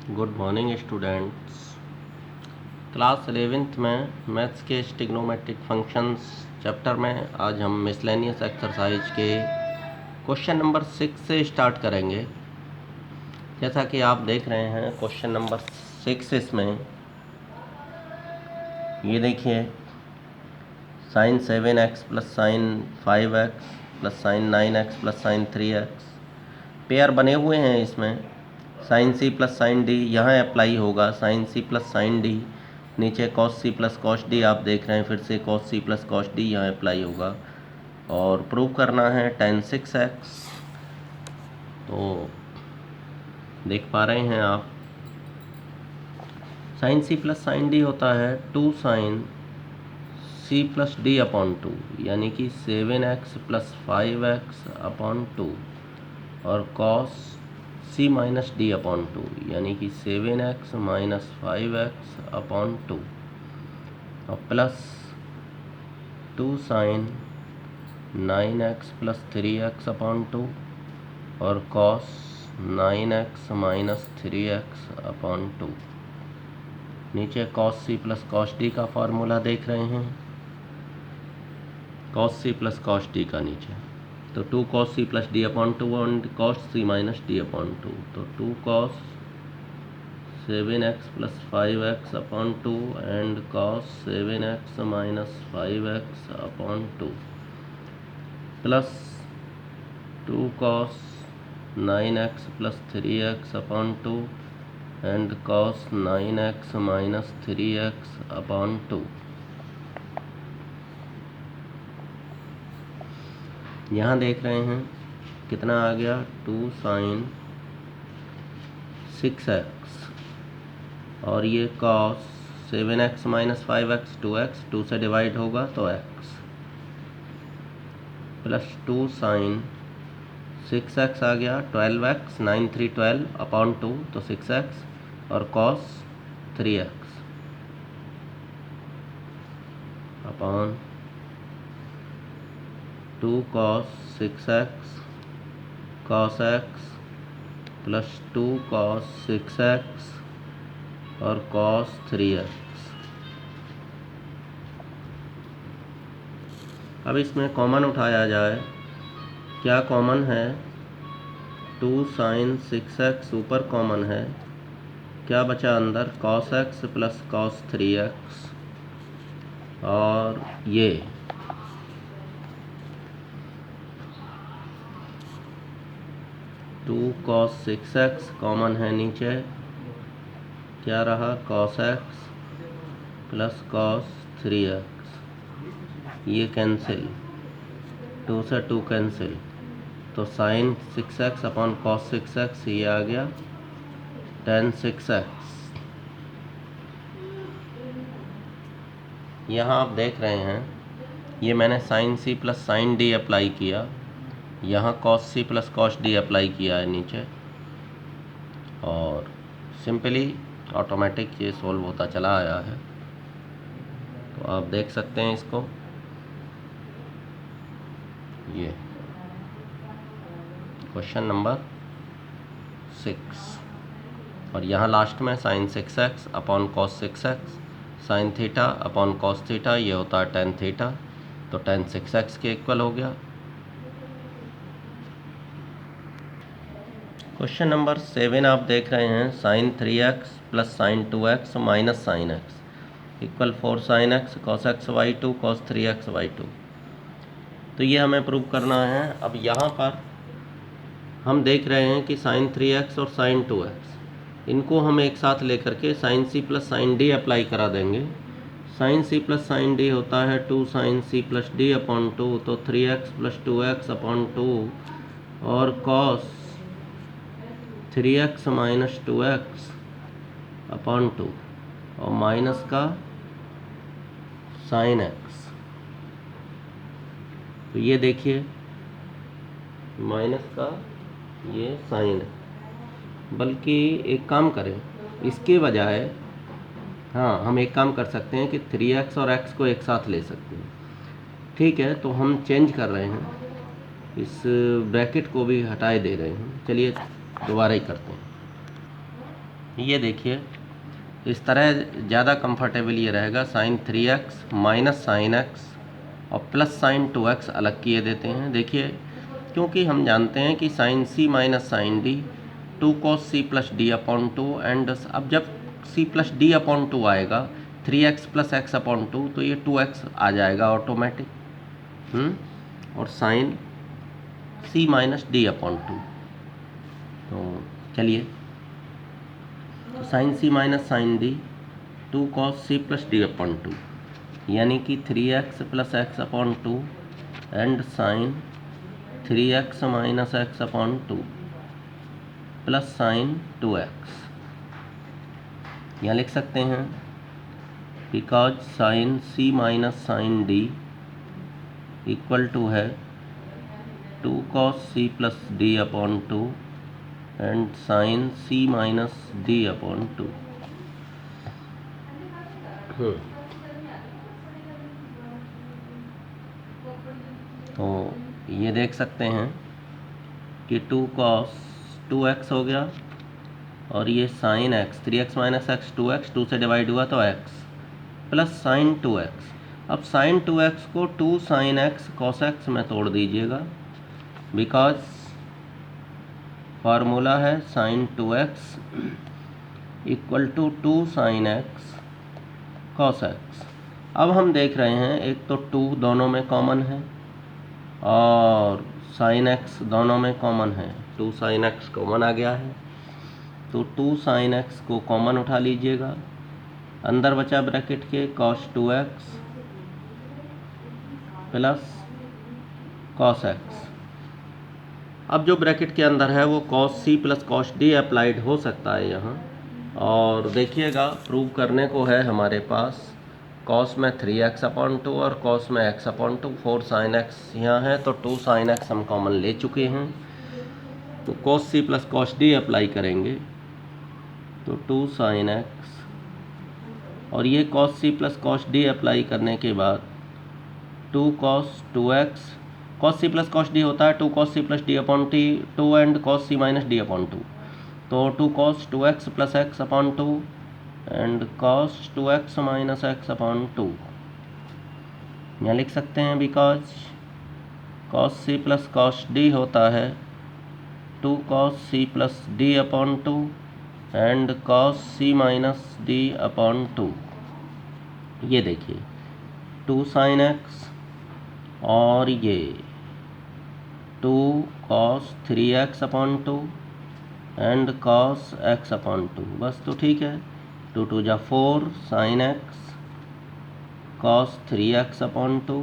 Good morning students. Class 11th में maths के trigonometric functions chapter में आज हम मिसलेनियस एक्सरसाइज के क्वेश्चन नंबर 6 से स्टार्ट करेंगे। जैसा कि आप देख रहे हैं क्वेश्चन नंबर 6 इसमें ये देखिए, sine 7x plus sine 5x plus sine 9x plus sine 3x pair बने हुए हैं। इसमें साइन सी प्लस साइन डी यहाँ अप्लाई होगा, साइन सी प्लस साइन डी, नीचे कॉस सी प्लस कॉस डी आप देख रहे हैं, फिर से कॉस सी प्लस कॉस डी यहाँ अप्लाई होगा और प्रूव करना है tan 6x। तो देख पा रहे हैं आप, साइन सी प्लस साइन डी होता है 2 साइन सी प्लस डी अपॉन 2, यानी कि 7x प्लस 5x अपॉन 2 और cos c minus d upon 2, यानी कि 7x माइनस 5x अपॉन 2 और plus 2 sign 9x plus 3x upon 2 और cos 9x minus 3x upon 2। नीचे कॉस सी प्लस कॉस डी का formula देख रहे हैं, कॉस सी प्लस कॉस डी का नीचे, तो 2 cos c plus d upon 2 and cos c minus d upon 2, तो 2 cos 7x plus 5x upon 2 and cos 7x minus 5x upon 2 plus 2 cos 9x plus 3x upon 2 and cos 9x minus 3x upon 2। यहाँ देख रहे हैं कितना आ गया, 2 sign 6x और ये cos 7x minus 5x 2x, 2 से डिवाइड होगा तो x, प्लस 2 साइन 6x आ गया 12x, 9 3 12 अपॉन 2 तो 6x और cos 3x upon 2 cos 6x cos x plus 2 cos 6x और cos 3x। अब इसमें कॉमन उठाया जाए, क्या कॉमन है, 2 साइन 6x ऊपर कॉमन है, क्या बचा अंदर, cos x plus cos 3x और ये 2 cos 6x कॉमन है नीचे, क्या रहा, cos x plus cos 3x, ये कैंसिल, 2 से 2 कैंसिल, तो sign 6x upon cos 6x ये आ गया tan 6x। यहाँ आप देख रहे हैं, ये मैंने साइन सी प्लस साइन डी अप्लाई किया, यहाँ cos c plus cos d apply किया है नीचे, और सिंपली ऑटोमेटिक ये सोल्व होता चला आया है। तो आप देख सकते हैं इसको, ये क्वेश्चन नंबर 6। और यहाँ लास्ट में sine 6x upon cos 6x sine theta upon cos theta, ये होता है tan थीटा, तो tan 6x के इक्वल हो गया। क्वेश्चन नंबर 7 आप देख रहे हैं, sine 3x plus sine 2x minus sine x equal 4 sine x cos x y2 cos 3x y2। तो ये हमें प्रूव करना है। अब यहाँ पर हम देख रहे हैं कि साइन 3x और साइन 2x, इनको हम एक साथ लेकर के साइन सी प्लस साइन डी अप्लाई करा देंगे। साइन सी प्लस साइन डी होता है 2 साइन सी प्लस डी अपॉन 2, तो 3x प्लस 2x अपॉन 2 और cos 3x minus 2x upon 2 और माइनस का साइन x। तो ये देखिए माइनस का ये साइन है, बल्कि एक काम करें इसके बजाय, हाँ हम एक काम कर सकते हैं कि 3x और x को एक साथ ले सकते हैं। ठीक है, तो हम चेंज कर रहे हैं, इस ब्रैकेट को भी हटाए दे रहे हैं। चलिए दोबारा ही करते हैं। ये देखिए इस तरह ज़्यादा कंफर्टेबल ये रहेगा, sine 3x minus sine x और प्लस साइन 2x अलग किए देते हैं। देखिए क्योंकि हम जानते हैं कि sine c minus sine d 2 cos c plus d upon 2 and अब जब c प्लस डी अपॉन 2 आएगा 3x प्लस x अपॉन 2 तो ये 2x आ जाएगा ऑटोमेटिक। और sine c minus d upon 2, तो चलिए तो sine c minus sine d 2 cos c plus d upon 2 यानी कि 3x plus x upon 2 and sine 3x minus x upon 2 plus sine 2x। यहाँ लिख सकते हैं because sine c minus sine d equal to है 2 cos c plus d upon 2 and sine c minus d upon 2। तो ये देख सकते हैं कि 2 cos 2x हो गया और ये sine x 3x minus x 2x 2 से डिवाइड हुआ तो x प्लस साइन 2x। अब साइन 2x को 2 साइन x cos x में तोड़ दीजिएगा बिकॉज फार्मूला है sine 2x equal to 2 sine x cos x। अब हम देख रहे हैं एक तो 2 दोनों में कॉमन है और साइन x दोनों में कॉमन है, 2 साइन x कॉमन आ गया है तो 2 साइन x को कॉमन उठा लीजिएगा, अंदर बचा ब्रैकेट के cos 2x plus cos x। अब जो ब्रैकेट के अंदर है वो cos c plus cos d applied हो सकता है यहाँ, और देखिएगा प्रूव करने को है हमारे पास cos में 3x अपॉन 2 और cos में x अपॉन 2, 4 साइन x यहाँ है तो 2 साइन x हम कॉमन ले चुके हैं तो cos c plus cos d apply करेंगे तो 2 साइन x और ये cos c plus cos d apply करने के बाद 2 cos 2x cos c plus cos d होता है 2 cos c plus d upon 2 and cos c minus d upon 2, तो 2 cos 2x plus x upon 2 and cos 2x minus x upon 2। यहाँ लिख सकते हैं because cos c plus cos d होता है 2 cos c plus d upon 2 and cos c minus d upon 2। ये देखिए 2 sine x और ये 2 cos 3x upon 2 and cos x upon 2, बस तो ठीक है। 2 2 जा 4 sine x cos 3x upon 2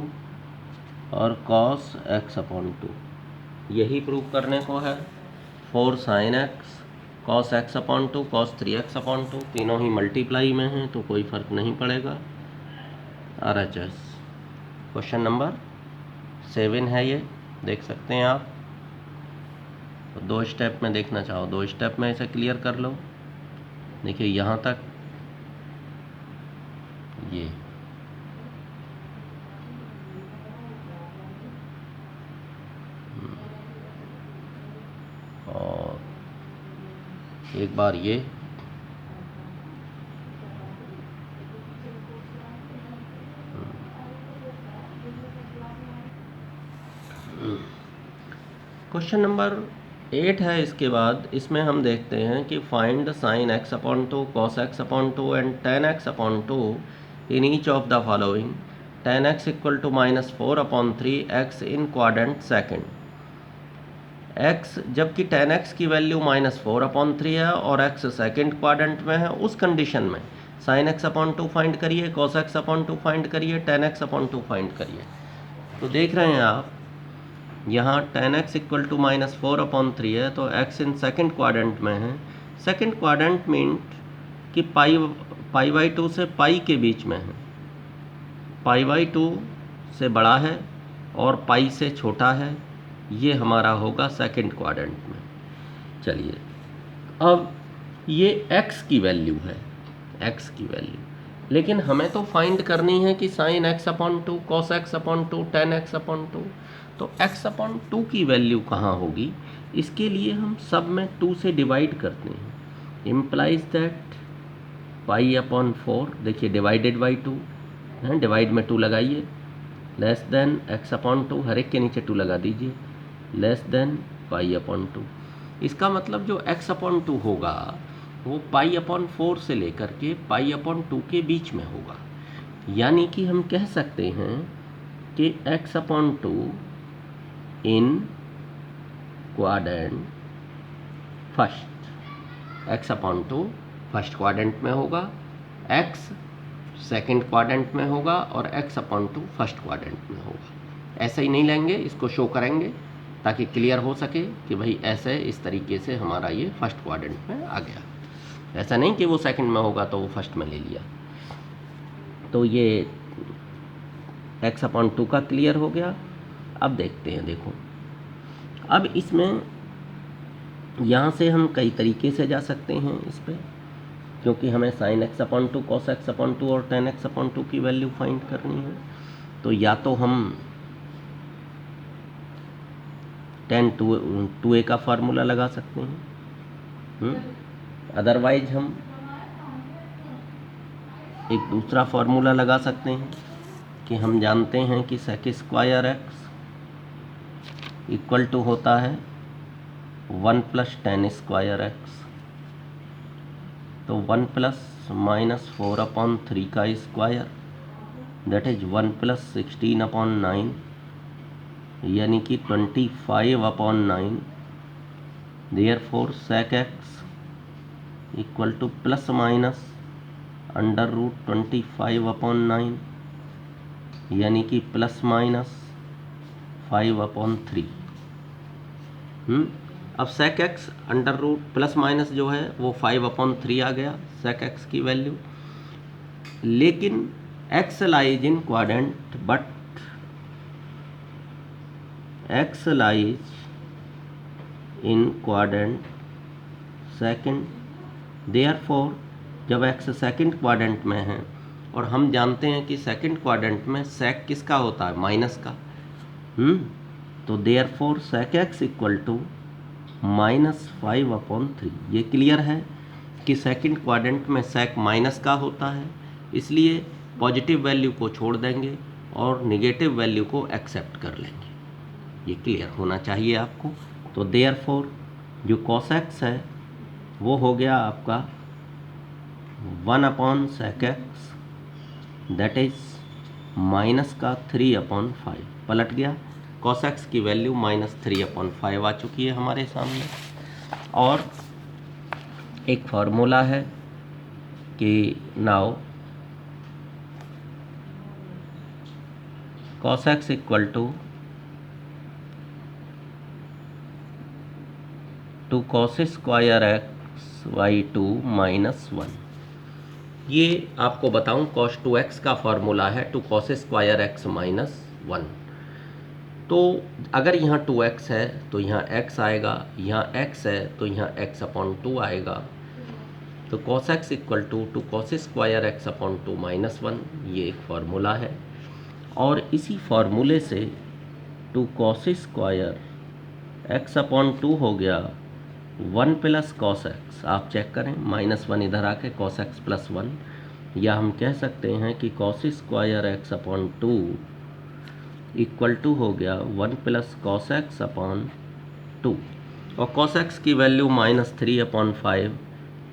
और cos x अपॉन 2, यही प्रूव करने को है। 4 sine x cos x upon 2 cos 3x upon 2 तीनों ही मल्टीप्लाई में हैं तो कोई फ़र्क नहीं पड़ेगा। RHS क्वेश्चन नंबर 7 है, ये देख सकते हैं आप। तो 2 स्टेप में देखना चाहो 2 स्टेप में इसे क्लियर कर लो। देखिए यहाँ तक ये और एक बार ये क्वेश्चन नंबर 8 है। इसके बाद इसमें हम देखते हैं कि find sine x upon 2 cos x upon 2 and tan x upon 2 in each of the following, tan x equal to minus 4 upon 3 x in quadrant second. x जबकि tan x की वैल्यू माइनस 4 अपॉन 3 है और x second quadrant में है, उस condition में sine x upon 2 find करिए, cos x upon 2 find करिए, tan x अपॉन 2 फाइंड करिए। तो देख रहे हैं आप यहाँ tan x equal to minus 4 upon 3 है तो x इन सेकेंड क्वाड्रेंट में है। सेकेंड क्वाड्रेंट मीन्स कि पाई बाई 2 से पाई के बीच में है, पाई बाई 2 से बड़ा है और पाई से छोटा है, ये हमारा होगा सेकेंड क्वाड्रेंट में। चलिए अब ये x की वैल्यू है, x की वैल्यू, लेकिन हमें तो फाइंड करनी है कि sine x upon 2 cos x upon 2 tan x upon 2, तो x अपॉन 2 की वैल्यू कहाँ होगी, इसके लिए हम सब में 2 से डिवाइड करते हैं। इम्प्लाइज दैट पाई अपॉन 4, देखिए डिवाइडेड बाई 2 है, डिवाइड में 2 लगाइए, लेस देन x अपॉन 2, हर एक के नीचे 2 लगा दीजिए, लेस देन पाई अपॉन 2। इसका मतलब जो x अपॉन 2 होगा वो पाई अपॉन 4 से लेकर के पाई अपॉन 2 के बीच में होगा। यानी कि हम कह सकते हैं कि x अपॉन 2 इन quadrant first, x upon 2 first quadrant में होगा, x सेकंड क्वाड्रेंट में होगा और x अपॉन 2 फर्स्ट क्वाड्रेंट में होगा। ऐसा ही नहीं लेंगे, इसको शो करेंगे ताकि क्लियर हो सके कि भाई ऐसे इस तरीके से हमारा ये फर्स्ट क्वाड्रेंट में आ गया। ऐसा नहीं कि वो सेकंड में होगा तो वो फर्स्ट में ले लिया। तो ये x अपॉन 2 का क्लियर हो गया। अब देखते हैं, देखो अब इसमें यहाँ से हम कई तरीके से जा सकते हैं इस पर, क्योंकि हमें sine x upon 2, cos x upon 2 और टेन x अपॉन 2 की वैल्यू फाइंड करनी है। तो या तो हम टेन 2a का फार्मूला लगा सकते हैं, अदरवाइज हम एक दूसरा फार्मूला लगा सकते हैं कि हम जानते हैं कि sec square x equal to होता है 1 प्लस टेन स्क्वायर एक्स। तो 1 प्लस माइनस 4 अपॉन 3 का square, that is 1 plus 16 upon 9, यानी कि 25 upon 9। Therefore sec x equal to plus minus under root 25 upon 9, यानी कि प्लस माइनस 5 अपॉन 3। अब sec x under root plus minus जो है वो 5 अपॉन 3 आ गया सेक एक्स की वैल्यू। लेकिन x lies in quadrant, but x lies in quadrant second. Therefore जब एक्स सेकंड क्वाड्रेंट में है और हम जानते हैं कि सेकंड क्वाड्रेंट में सेक किसका होता है, माइनस का, तो therefore sec x equal to -5 upon 3। ये क्लियर है कि सेकंड क्वाड्रेंट में सेक माइनस का होता है, इसलिए पॉजिटिव वैल्यू को छोड़ देंगे और नेगेटिव वैल्यू को एक्सेप्ट कर लेंगे। ये क्लियर होना चाहिए आपको। तो देयरफॉर जो कॉस एक्स है वो हो गया आपका 1 upon sec x, that is minus का 3 अपॉन 5 पलट गया। कॉस एक्स की वैल्यू -3 अपॉन 5 आ चुकी है हमारे सामने। और एक फार्मूला है कि now cos x equal to 2 cos square x by 2 -1। ये आपको बताऊं cos 2x का फार्मूला है 2 cos स्क्वायर एक्स -1। तो अगर यहाँ 2x है तो यहाँ x आएगा, यहाँ x है तो यहाँ x अपॉन 2 आएगा। तो cos x equal to 2 cos square x upon 2 -1, ये एक फार्मूला है। और इसी फार्मूले से 2 cos स्क्वायर एक्स अपॉन 2 हो गया 1 प्लस कॉस एक्स। आप चेक करें, -1 इधर आके cos x प्लस 1, या हम कह सकते हैं कि cos square x upon 2 equal to हो गया 1 प्लस कॉस एक्स अपॉन 2। और cos x की value -3 upon 5,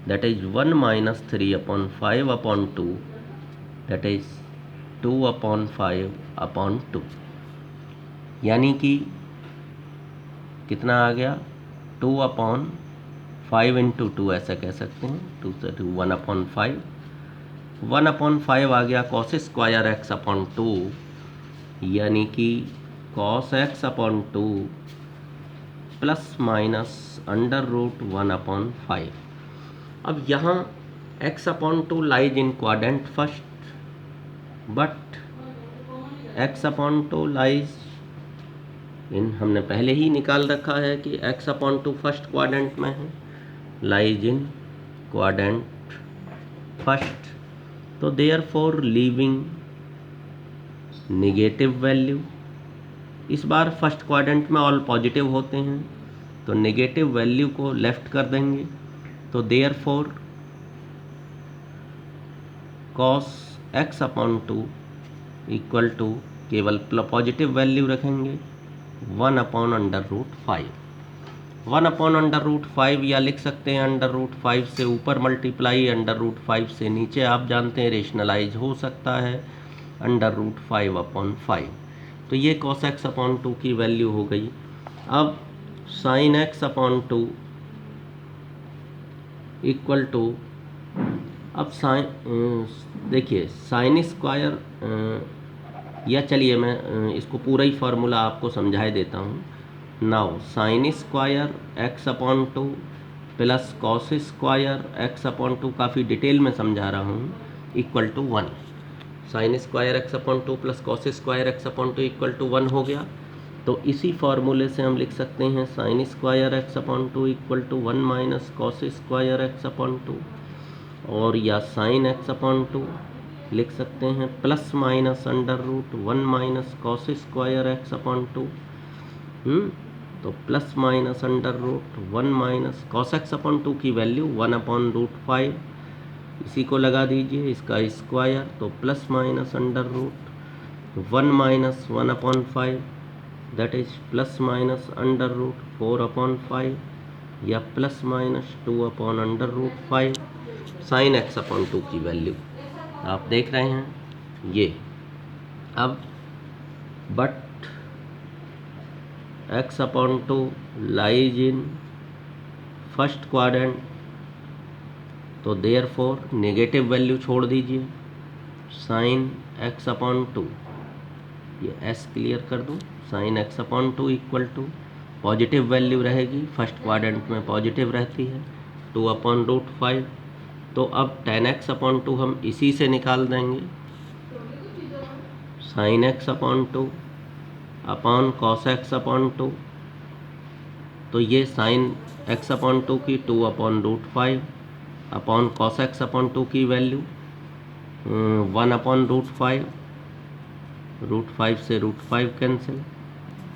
that is 1 - 3 upon 5 upon 2, that is 2 upon 5 upon 2। यानी कि कितना आ गया, 2 अपॉन 5 इंटू 2 ऐसा कह सकते हैं, 2 से 2 1 अपॉन 5, 1 अपॉन 5 आ गया कॉस स्क्वायर एक्स अपॉन 2, यानी कि cos x upon 2 plus minus under root 1 upon 5। अब यहाँ x upon 2 lies in quadrant first, but x upon 2 lies in, हमने पहले ही निकाल रखा है कि x अपॉन 2 फर्स्ट क्वाड्रेंट में है, लाइज इन क्वाड्रेंट फर्स्ट। तो देयरफॉर लीविंग नेगेटिव वैल्यू, इस बार फर्स्ट क्वाड्रेंट में ऑल पॉजिटिव होते हैं तो नेगेटिव वैल्यू को लेफ्ट कर देंगे। तो तो therefore cos x upon 2 equal to केवल पॉजिटिव वैल्यू रखेंगे 1 upon under root 5। 1 upon under root 5 या लिख सकते हैं अंडर रूट 5 से ऊपर मल्टीप्लाई अंडर रूट 5 से नीचे, आप जानते हैं रेशनलाइज हो सकता है अंडर रूट 5 अपॉन 5। तो ये cos x अपॉन 2 की वैल्यू हो गई। अब sin x upon 2 equal to, अब देखिए साइन स्क्वायर, या चलिए मैं इसको पूरा ही फार्मूला आपको समझाए देता हूँ। Now sine square x upon 2 plus cos square x upon 2, काफ़ी डिटेल में समझा रहा हूँ, equal to 1। Sine square x upon 2 plus cos square x upon 2 equal to 1 हो गया। तो इसी फार्मूले से हम लिख सकते हैं sine square x upon 2 equal to 1 minus cos square x upon 2, और या साइन एक्स अपॉन 2 लिख सकते हैं plus minus under root 1 minus cos square x upon 2। तो plus minus under root 1 minus cos x upon 2 की value 1 upon root 5, इसी को लगा दीजिए इसका स्क्वायर, तो plus minus under root 1 minus 1 upon 5, that is plus minus under root 4 upon 5, या plus minus 2 upon under root 5 sine x upon 2 की value आप देख रहे हैं ये। अब but x upon 2 lies in first quadrant, तो देयरफॉर नेगेटिव वैल्यू छोड़ दीजिए, साइन x अपॉन 2, ये s क्लियर कर दूँ, sine x upon 2 equal to positive value रहेगी, फर्स्ट क्वाड्रेंट में पॉजिटिव रहती है, 2 अपॉन रूट 5। तो अब tan x अपॉन 2 हम इसी से निकाल देंगे, sine x upon 2 upon cos x upon 2, तो ये साइन x अपॉन 2 की 2 upon root 5 upon cos x upon 2 की वैल्यू 1 अपॉन रूट 5, रूट 5 से रूट 5 कैंसिल,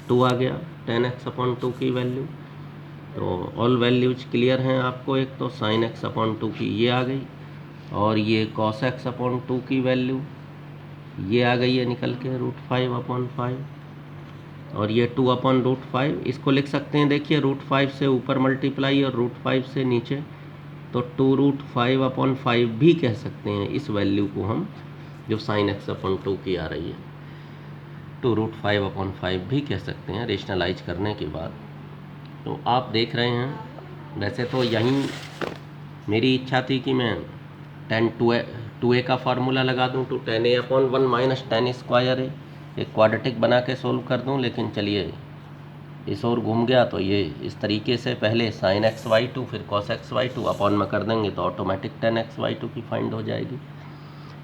2 आ गया tan x अपॉन 2 की वैल्यू। तो ऑल वैल्यूज क्लियर हैं आपको, एक तो साइन x अपॉन 2 की ये आ गई, और ये कॉस x अपॉन 2 की वैल्यू ये आ गई है निकल के रूट 5 अपॉन 5, और ये 2 अपॉन रूट 5, इसको लिख सकते हैं देखिए रूट 5 से ऊपर मल्टीप्लाई और रूट 5 से नीचे, तो 2 रूट 5 अपॉन 5 भी कह सकते हैं इस वैल्यू को हम, जो साइन x अपॉन 2 की आ रही है, 2 रूट 5 अपॉन 5 भी कह सकते हैं रेशनलाइज करने के बाद। तो आप देख रहे हैं, वैसे तो यहीं मेरी इच्छा थी कि मैं tan 2a का फार्मूला लगा दूं, तो tan a upon 1 minus tan square है, एक क्वाड्रेटिक बना के सोल्व कर दूं, लेकिन चलिए इस ओर घूम गया, तो ये इस तरीके से पहले साइन एक्स वाई 2 फिर कॉस एक्स वाई 2 अपॉन में कर देंगे, तो ऑटोमेटिक tan एक्स वाई 2 की फाइंड हो जाएगी।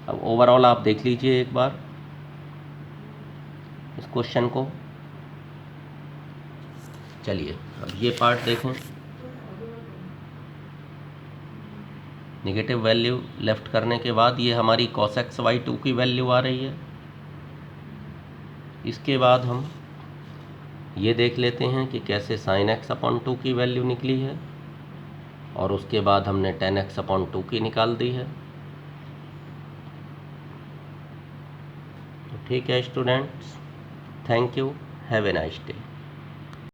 अब ओवरऑल आप देख लीजिए एक बार इस क्वेश्चन को। चलिए अब ये पार्ट देखें, नेगेटिव वैल्यू लेफ्ट करने के बाद ये हमारी कॉस एक्स वाई 2 की वैल्यू आ रही है। इसके बाद हम ये देख लेते हैं कि कैसे साइन एक्स अपॉन 2 की वैल्यू निकली है, और उसके बाद हमने tan एक्स अपॉन 2 की निकाल दी है। तो ठीक है students, thank you, have a nice day.